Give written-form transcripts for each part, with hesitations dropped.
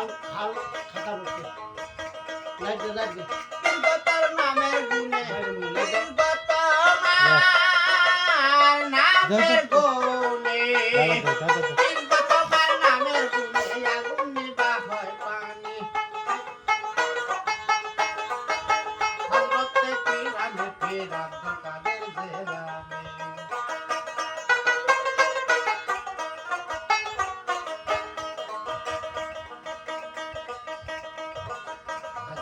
হাল হাল খাতা বসে লাগবে লাগবে তোর নামের গুণে লাগবে তোমার নামের গুণে তোমার নামের গুণে আগুন নিবা হয় পানি হযরতে পীরানে পীর আব্দুল কাদের জিলানী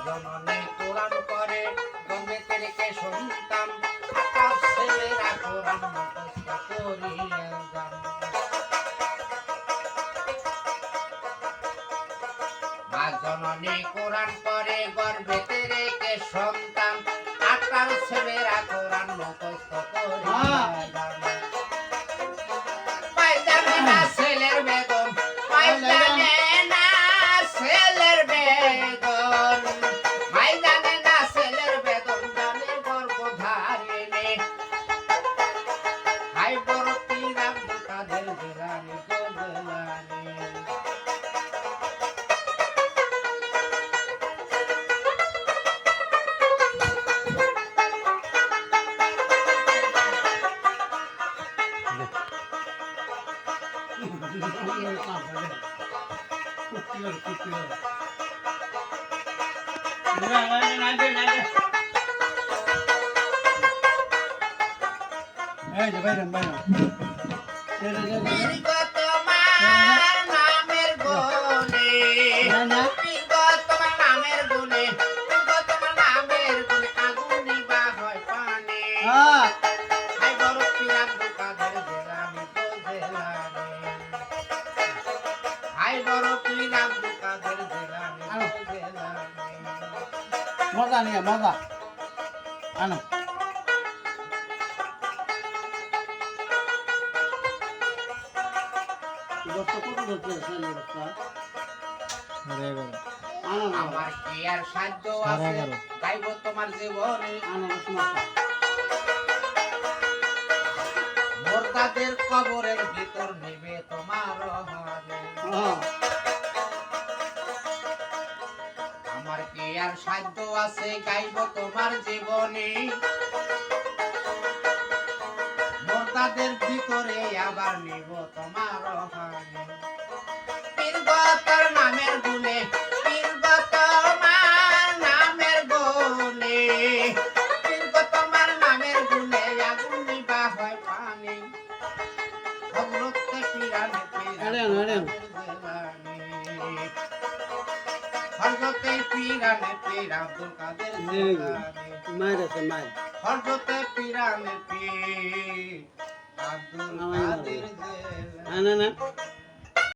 জননী কোরআন করে গর্বে থেকে শুনতাম আকাশ ছেলেরা কোরআন মুখস্থ করিয়া যান মা জননী কোরআন করে গর্বে থেকে শুনতাম আকাশ ছেলেরা কোরআন মুখস্থ করিয়া যান পাই জানে না ছেলের বেদন পাই জানে না ছেলের বেদন মাই জানে না ছেলের বেদন জানে গর্ভধারিণী হাই বড় পীর আব্দুল কাদের জিলানী গো জিলানী এই যে বাইরে বাইরে পীর গো তোমার নামের গুণে পীর গো তোমার নামের গুণে পীর গো তোমার নামের গুণে আগুন নিবা হয় পানি হাই বড় পীর আব্দুল কাদের জিলানী গো জিলানী হাই বড় পীর আব্দুল কাদের জিলানী গো জিলানী মজা নিয়ে মজা আনো বস্তা কত ধরতে আছে বস্তা আনো না আমার কি আর সাধ্য আছে গাইব তোমার জীবনে আনো সমস্যা মুর্দাদের কবরের ভিতর নিবে তোমার হারে আমার কি আর সাধ্য আছে গাইব তোমার জীবনে মুর্দাদের ভিতরে আবার নিব তোমার হারে পীর গো তোর নামের গুণে পীর গো তোমার নামের গুণে পীর গো তোমার নামের গুণে আগুন নিবা হয় পানি হযরতে পীরানে পীর হযরতে পীরানে পীর আব্দুল কাদের জিলানী মায়ের আছে মায়ের হযরতে পীরানে পীর আব্দুল কাদের জিলানী না না